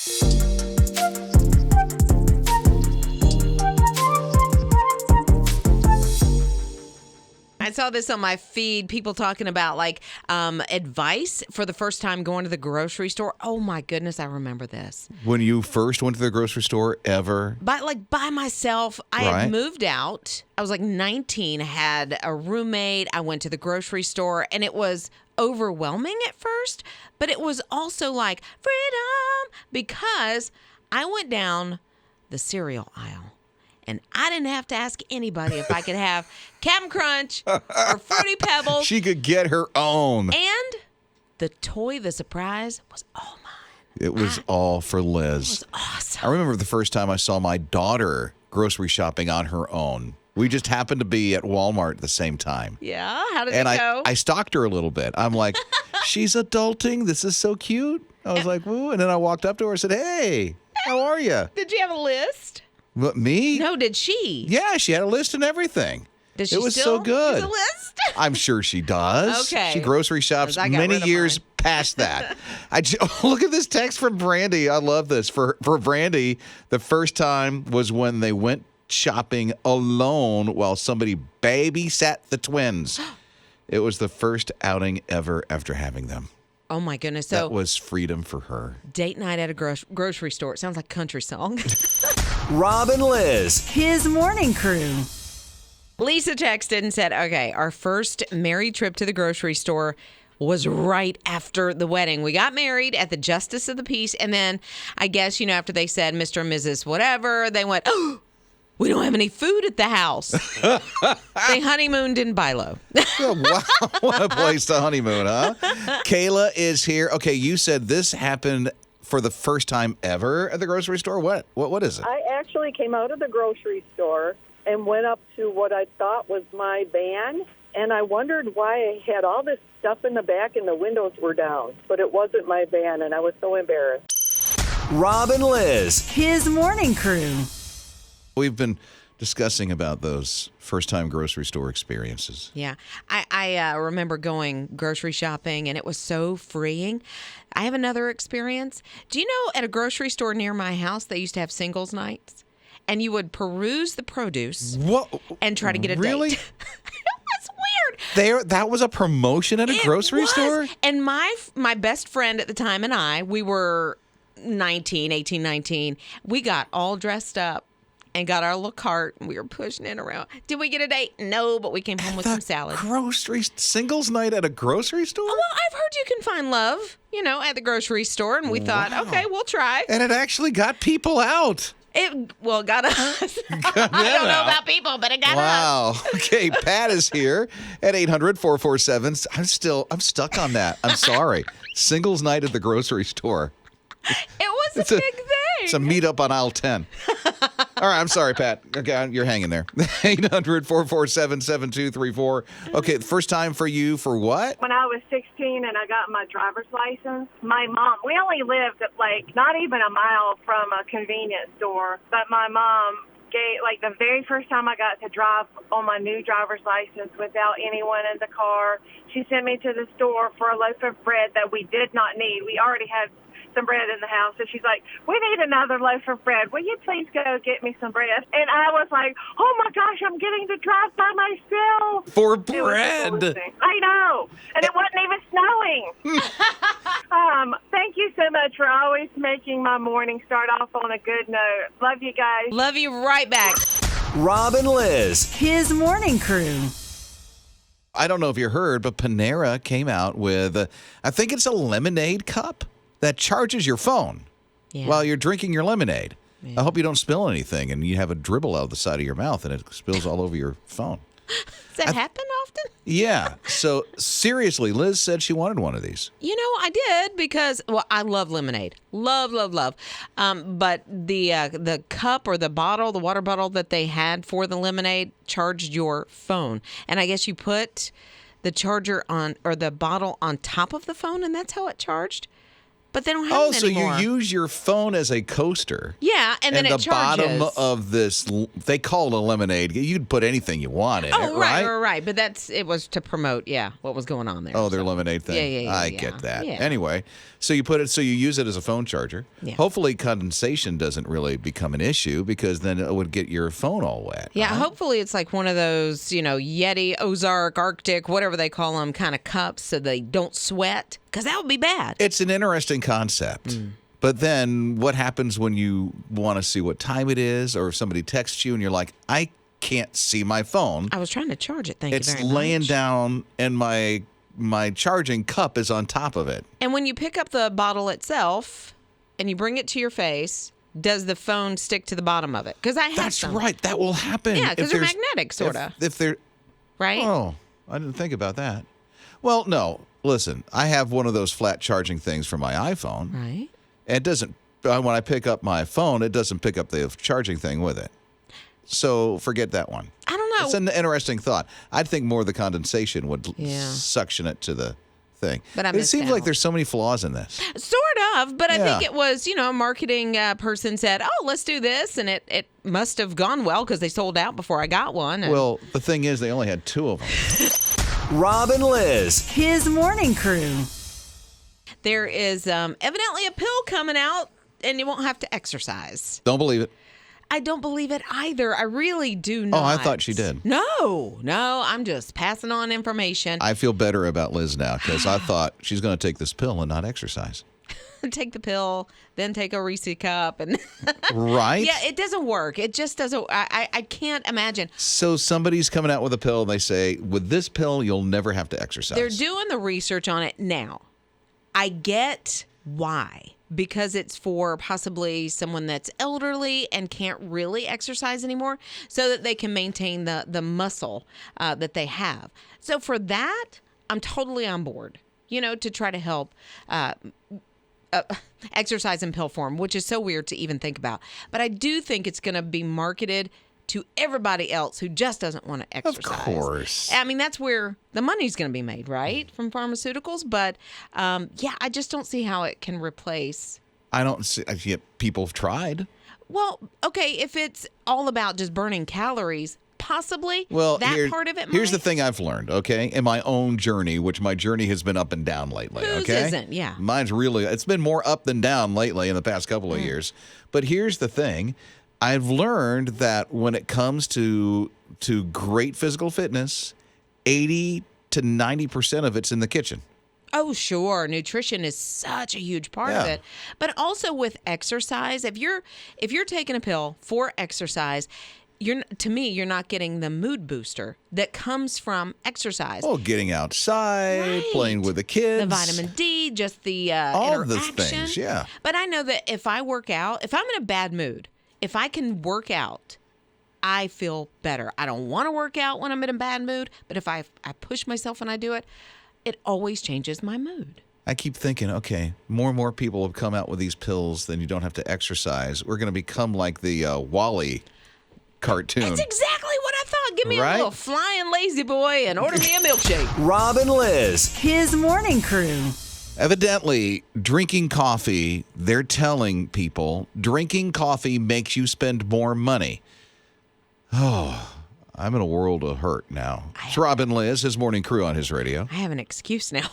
I saw this on my feed, people talking about advice for the first time going to the grocery store. Oh my goodness, I remember this. When you first went to the grocery store ever? By myself. I had moved out. I was 19, had a roommate. I went to the grocery store and it was overwhelming at first, but it was also like freedom because I went down the cereal aisle. And I didn't have to ask anybody if I could have Cap'n Crunch or Fruity Pebbles. She could get her own. And the surprise, was all mine. It was all for Liz. It was awesome. I remember the first time I saw my daughter grocery shopping on her own. We just happened to be at Walmart at the same time. Yeah? How did it go? I stalked her a little bit. I'm like, she's adulting. This is so cute. I was like, woo. And then I walked up to her and said, hey, how are you? Did you have a list? What, me? No, did she? Yeah, she had a list and everything. Does she it was still so good. use a list? I'm sure she does. Okay. She grocery shops many years past that. Look at this text from Brandy. I love this. For Brandy, the first time was when they went shopping alone while somebody babysat the twins. It was the first outing ever after having them. Oh, my goodness. So that was freedom for her. Date night at a grocery store. It sounds like a country song. Rob and Liz, his morning crew. Lisa texted and said, okay, our first married trip to the grocery store was right after the wedding. We got married at the Justice of the Peace. And then I guess, after they said Mr. and Mrs. whatever, they went, oh, we don't have any food at the house. They honeymooned in Bilo. Wow, what a place to honeymoon, huh? Kayla is here. Okay, you said this happened for the first time ever at the grocery store. What is it? I actually came out of the grocery store and went up to what I thought was my van, and I wondered why I had all this stuff in the back and the windows were down, but it wasn't my van, and I was so embarrassed. Rob and Liz, his morning crew. We've been discussing about those first-time grocery store experiences. Yeah. I remember going grocery shopping, and it was so freeing. I have another experience. Do you know at a grocery store near my house, they used to have singles nights? And you would peruse the produce and try to get a really? date. It was weird. That was a promotion at a grocery store? And my best friend at the time and I, we were 18, 19. We got all dressed up and got our little cart, and we were pushing it around. Did we get a date? No, but we came home with some salad. Singles night at a grocery store? Well, I've heard you can find love, at the grocery store, and we thought, okay, we'll try. And it actually got people out. It got us. I don't know about people, but it got us. Wow. Okay, Pat is here at 800-447. I'm stuck on that. I'm sorry. Singles night at the grocery store. It was a big thing. It's a meetup on aisle 10. All right, I'm sorry, Pat. Okay, you're hanging there. 800-447-7234. Okay, first time for you for what? When I was 16 and I got my driver's license, my mom, we only lived at not even a mile from a convenience store, but my mom gave, the very first time I got to drive on my new driver's license without anyone in the car, she sent me to the store for a loaf of bread that we did not need. We already had some bread in the house, and she's like, we need another loaf of bread. Will you please go get me some bread? And I was like, oh my gosh, I'm getting to drive by myself. For bread. I know. And it wasn't even snowing. Thank you so much for always making my morning start off on a good note. Love you guys. Love you right back. Rob and Liz, his morning crew. I don't know if you heard, but Panera came out with, I think it's a lemonade cup that charges your phone while you're drinking your lemonade. Yeah. I hope you don't spill anything and you have a dribble out the side of your mouth and it spills all over your phone. Does that happen often? Yeah. So seriously, Liz said she wanted one of these. I did because, I love lemonade. Love. But the cup or the bottle, the water bottle that they had for the lemonade charged your phone. And I guess you put the charger on or the bottle on top of the phone and that's how it charged. But they don't have it so anymore. you use your phone as a coaster. Yeah, and then the it charges. bottom of this, they call it a lemonade. You can put anything you want in it, right? Right. But it was to promote, what was going on there. Oh, their lemonade thing. Yeah. I get that. Yeah. Anyway, so you use it as a phone charger. Yeah. Hopefully condensation doesn't really become an issue because then it would get your phone all wet. Yeah, right? hopefully it's like one of those, Yeti, Ozark, Arctic, whatever they call them, kind of cups so they don't sweat, because that would be bad. It's an interesting concept. But then what happens when you want to see what time it is, or if somebody texts you and you're like, I can't see my phone. I was trying to charge it, thank you It's very much. laying down and my charging cup is on top of it. And when you pick up the bottle itself and you bring it to your face, does the phone stick to the bottom of it? Because I have That's some. right. That will happen. Yeah, because if they're there's- magnetic, sort of. If they're... Right? Oh, I didn't think about that. Well, no. Listen, I have one of those flat charging things for my iPhone. Right. And it doesn't, when I pick up my phone, it doesn't pick up the charging thing with it. So forget that one. I don't know. It's an interesting thought. I'd think more of the condensation would Yeah. suction it to the thing. But I it missed seems like out. there's so many flaws in this. Sort of, but I think Yeah. it was, a marketing person said, oh, let's do this. And it must have gone well because they sold out before I got one. And Well, the thing is, they only had 2 of them. Rob and Liz. His morning crew. there is evidently a pill coming out and you won't have to exercise. Don't believe it. I don't believe it either. I really do not. Oh, I thought she did. No, I'm just passing on information. I feel better about Liz now because I thought she's going to take this pill and not exercise. Take the pill, then take a Reese cup, and Right? yeah, it doesn't work. It just doesn't. I can't imagine. So somebody's coming out with a pill and they say, with this pill, you'll never have to exercise. They're doing the research on it now. I get why. Because it's for possibly someone that's elderly and can't really exercise anymore so that they can maintain the muscle that they have. So for that, I'm totally on board, to try to help exercise in pill form, which is so weird to even think about. But I do think it's going to be marketed to everybody else who just doesn't want to exercise. Of course. I mean, that's where the money's going to be made, right? From pharmaceuticals. But I just don't see how it can replace. I don't see. Yet people have tried. Well, okay, if it's all about just burning calories, possibly Well, that part of it might. Here's the thing I've learned, okay, in my own journey, which my journey has been up and down lately, Whose okay? isn't? Yeah. Mine's really, it's been more up than down lately in the past couple of years. But here's the thing. I've learned that when it comes to great physical fitness, 80 to 90% of it's in the kitchen. Oh, sure. Nutrition is such a huge part of Yeah. it. But also with exercise, if you're taking a pill for exercise, you're not getting the mood booster that comes from exercise. Oh, getting outside, Right. playing with the kids. The vitamin D, just the All of those interaction. things, yeah. But I know that if I work out, if I'm in a bad mood, if I can work out, I feel better. I don't want to work out when I'm in a bad mood, but if I push myself and I do it, it always changes my mood. I keep thinking, okay, more and more people have come out with these pills, then you don't have to exercise. We're going to become like the Wall-E cartoon. That's exactly what I thought. Give me Right? a little flying lazy boy and order me a milkshake. Rob and Liz. His morning crew. Evidently, drinking coffee, they're telling people, drinking coffee makes you spend more money. Oh, I'm in a world of hurt now. It's Rob and Liz, his morning crew on his radio. I have an excuse now.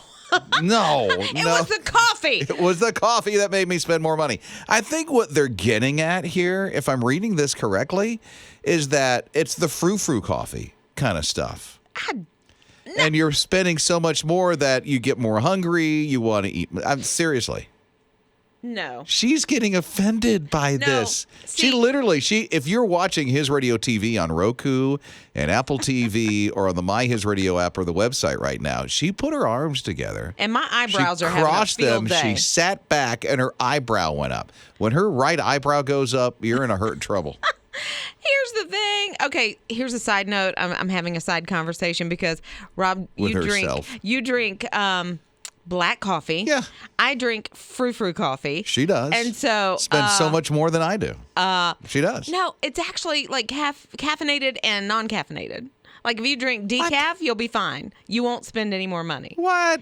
No, It no. was the coffee. It was the coffee that made me spend more money. I think what they're getting at here, if I'm reading this correctly, is that it's the frou-frou coffee kind of stuff. And you're spending so much more that you get more hungry, you want to eat. Seriously. No. She's getting offended by this. see- If you're watching His Radio TV on Roku and Apple TV or on the My His Radio app or the website right now, she put her arms together. And my eyebrows She are having a crossed field them. day. She sat back and her eyebrow went up. When her right eyebrow goes up, you're in a hurt trouble. Here's the thing. Okay, here's a side note. I'm having a side conversation because Rob, With you herself. drink black coffee. Yeah. I drink frou-frou coffee. She does. And so spends so much more than I do. She does. No, it's actually like caffeinated and non-caffeinated. Like if you drink decaf, you'll be fine. You won't spend any more money. What?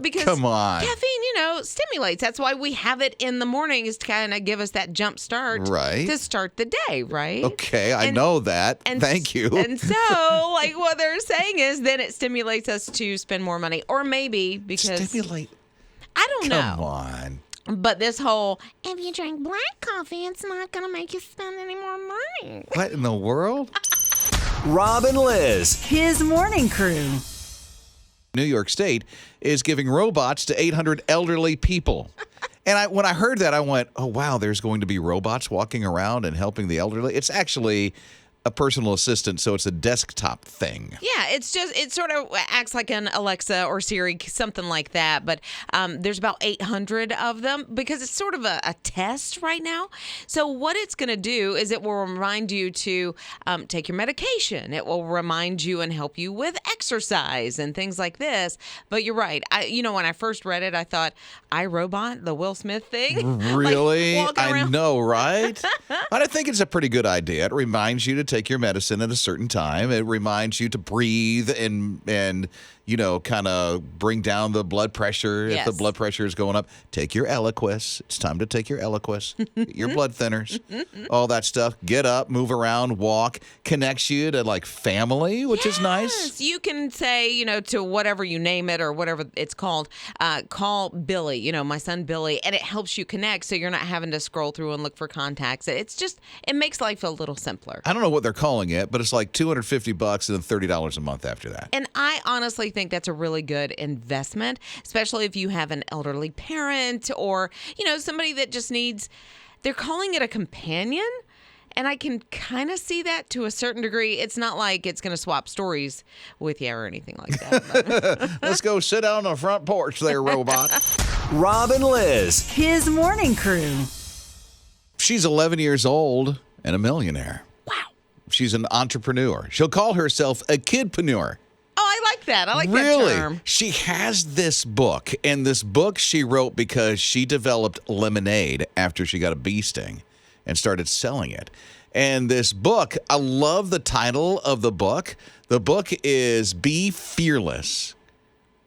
Because come on. caffeine, stimulates. That's why we have it in the morning, is to kind of give us that jump start to start the day, right? Okay, I know that. Thank you. And so, like what they're saying is then it stimulates us to spend more money. Or maybe because... Stimulate? I don't know. Come on. But this whole, if you drink black coffee, it's not going to make you spend any more money. What in the world? Rob and Liz. His morning crew. New York State is giving robots to 800 elderly people. And when I heard that, I went, oh, wow, there's going to be robots walking around and helping the elderly. It's actually a personal assistant, so it's a desktop thing. Yeah, it sort of acts like an Alexa or Siri, something like that. But there's about 800 of them because it's sort of a test right now. So what it's going to do is it will remind you to take your medication. It will remind you and help you with exercise and things like this. But you're right. When I first read it, I thought, iRobot, the Will Smith thing. Really? I know, right? But I think it's a pretty good idea. It reminds you to take your medicine at a certain time. It reminds you to breathe and kind of bring down the blood pressure. Yes. If the blood pressure is going up, take your Eliquis. It's time to take your Eliquis, your blood thinners, all that stuff. Get up, move around, walk. Connects you to like family, which is nice. You can say, to whatever you name it or whatever it's called, call Billy, my son Billy, and it helps you connect so you're not having to scroll through and look for contacts. It makes life a little simpler. I don't know what they're calling it, but it's like $250 and then $30 a month after that. And I honestly think that's a really good investment, especially if you have an elderly parent or, somebody that just needs, they're calling it a companion. And I can kind of see that to a certain degree. It's not like it's going to swap stories with you or anything like that. Let's go sit down on the front porch there, robot. Rob and Liz. His morning crew. She's 11 years old and a millionaire. Wow. She's an entrepreneur. She'll call herself a kidpreneur. Oh, I like that. I like Really? that term. She has this book, and this book she wrote because she developed lemonade after she got a bee sting and started selling it. And this book, I love the title of the book. The book is Be Fearless,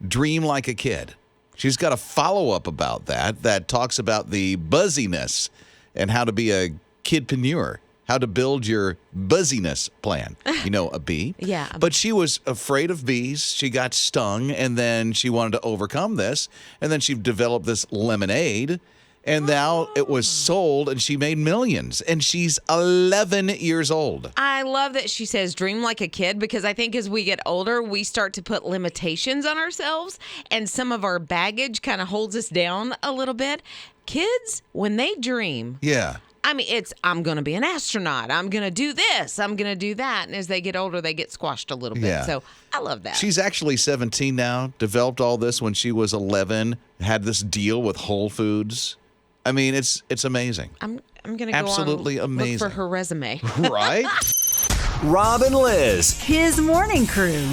Dream Like a Kid. She's got a follow-up about that talks about the buzziness and how to be a kidpreneur. How to build your buzziness plan. A bee. Yeah. But she was afraid of bees. She got stung, and then she wanted to overcome this. And then she developed this lemonade, and now it was sold, and she made millions. And she's 11 years old. I love that she says dream like a kid, because I think as we get older, we start to put limitations on ourselves, and some of our baggage kind of holds us down a little bit. Kids, when they dream. Yeah. I mean, I'm going to be an astronaut. I'm going to do this. I'm going to do that. And as they get older, they get squashed a little bit. Yeah. So I love that. She's actually 17 now, developed all this when she was 11, had this deal with Whole Foods. I mean, it's amazing. I'm going to go Absolutely on amazing. look for her resume. Right? Rob and Liz. His morning crew.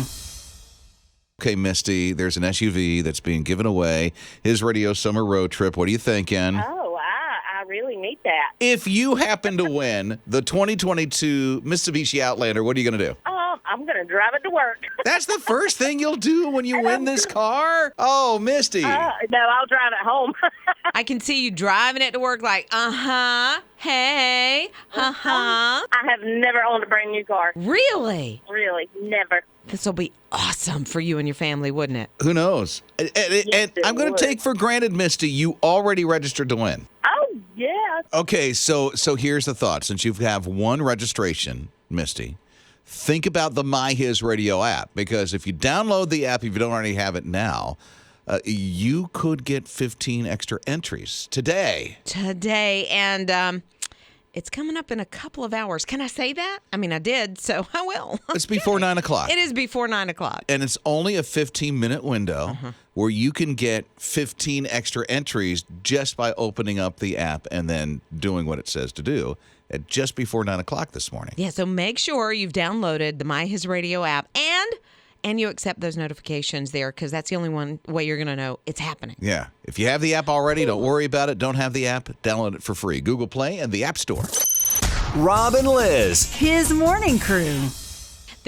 Okay, Misty, there's an SUV that's being given away. His radio summer road trip. What are you thinking? Oh, I really need that. If you happen to win the 2022 Mitsubishi Outlander, what are you going to do? I'm going to drive it to work. That's the first thing you'll do when you win this car? Oh, Misty. No, I'll drive it home. I can see you driving it to work like, hey, I have never owned a brand new car. Really? Really, never. This will be awesome for you and your family, wouldn't it? Who knows? And it I'm going would. to take for granted, Misty, you already registered to win. Oh, yeah. Okay, so here's the thought. Since you have one registration, Misty, think about the My HISRadio app, because if you download the app, if you don't already have it now, you could get 15 extra entries today. And it's coming up in a couple of hours. Can I say that? I mean, I did, so I will. It's before 9 o'clock. It is before 9 o'clock. And it's only a 15-minute window where you can get 15 extra entries just by opening up the app and then doing what it says to do at just before 9 o'clock this morning. Yeah, so make sure you've downloaded the My HISRadio app and you accept those notifications there, because that's the only way you're going to know it's happening. Yeah. If you have the app already, don't worry about it. Don't have the app, download it for free. Google Play and the App Store. Rob and Liz. His morning crew.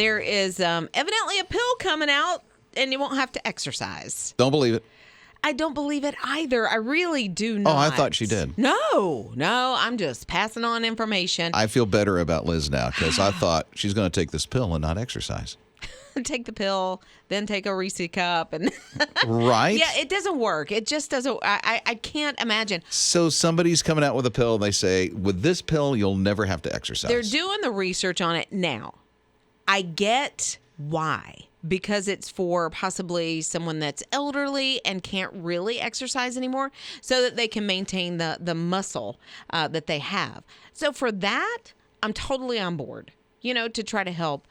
there is evidently a pill coming out, and you won't have to exercise. Don't believe it. I don't believe it either. I really do not. Oh, I thought she did. No, I'm just passing on information. I feel better about Liz now because I thought she's going to take this pill and not exercise. Take the pill, then take a Reese cup, and right? Yeah, it doesn't work. It just doesn't. I can't imagine. So somebody's coming out with a pill. And they say, with this pill, you'll never have to exercise. They're doing the research on it now. I get why. Because it's for possibly someone that's elderly and can't really exercise anymore, so that they can maintain the muscle that they have. So for that, I'm totally on board, to try to help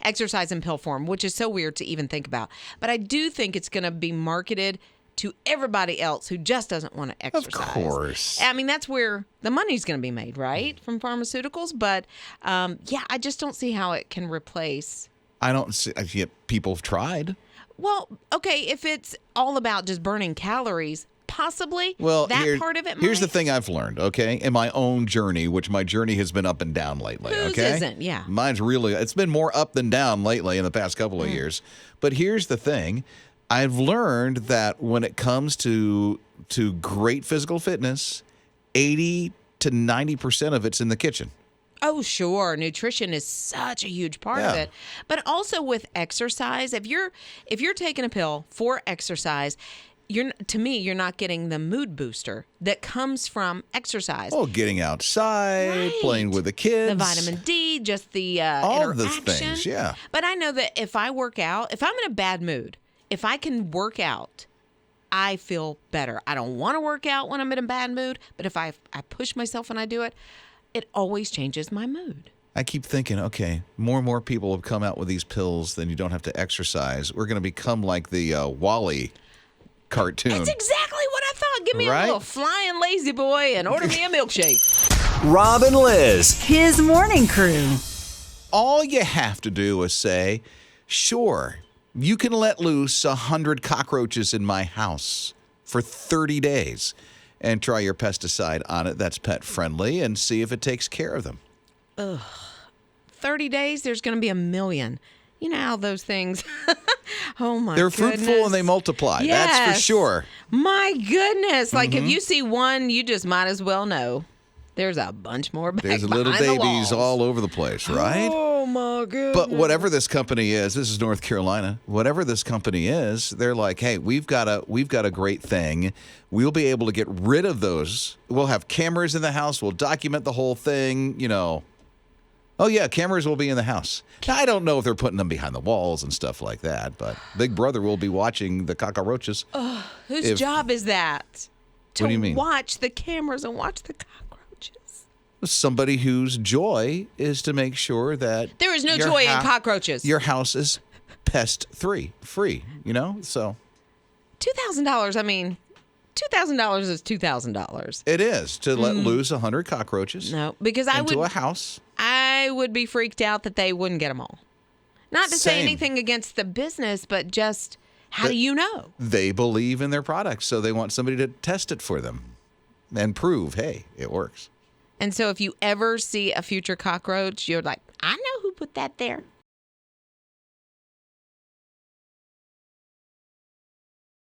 exercise in pill form, which is so weird to even think about. But I do think it's going to be marketed to everybody else who just doesn't want to exercise. Of course. I mean, that's where the money's going to be made, right? From pharmaceuticals. But I just don't see how it can replace. I don't see. Yet people have tried. Well, okay, if it's all about just burning calories, possibly. Well, that part of it. Here's the thing I've learned. Okay, in my own journey, which my journey has been up and down lately. Whose okay, isn't? Yeah. Mine's really. It's been more up than down lately in the past couple of years. But here's the thing. I've learned that when it comes to great physical fitness, 80 to 90% of it's in the kitchen. Oh, sure. Nutrition is such a huge part of it. But also with exercise, if you're taking a pill for exercise, you're not getting the mood booster that comes from exercise. Oh, getting outside, playing with the kids. The vitamin D, just the all of interaction. those things, yeah. But I know that if I work out, if I'm in a bad mood, if I can work out, I feel better. I don't want to work out when I'm in a bad mood, but if I push myself and I do it, it always changes my mood. I keep thinking, okay, more and more people have come out with these pills, then you don't have to exercise. We're going to become like the Wall-E cartoon. That's exactly what I thought. Give me Right? a little flying lazy boy and order me a milkshake. Rob and Liz. His morning crew. All you have to do is say, sure, you can let loose 100 cockroaches in my house for 30 days and try your pesticide on it that's pet friendly and see if it takes care of them. 30 days, there's going to be 1 million. You know how those things, oh my They're goodness. fruitful and they multiply. That's for Yes. sure. My goodness. Like if you see one, you just might as well know there's a bunch more back There's behind little the babies walls. all over the place, right? Oh my goodness. But whatever this company is, this is North Carolina. Whatever this company is, they're like, hey, we've got a great thing. We'll be able to get rid of those. We'll have cameras in the house. We'll document the whole thing. Oh yeah, cameras will be in the house. Now, I don't know if they're putting them behind the walls and stuff like that, but Big Brother will be watching the cockroaches. Whose job is that? What do you mean? To watch the cameras and watch the cockroaches. Somebody whose joy is to make sure that There is no your joy in cockroaches. Your house is pest free. So $2,000. I mean, $2,000 is $2,000. it is to let loose 100 cockroaches No, because into a house. I would be freaked out that they wouldn't get them all. Not to say Same. anything against the business, but just how do you know? They believe in their products, so they want somebody to test it for them and prove, hey, it works. And so if you ever see a future cockroach, you're like, I know who put that there.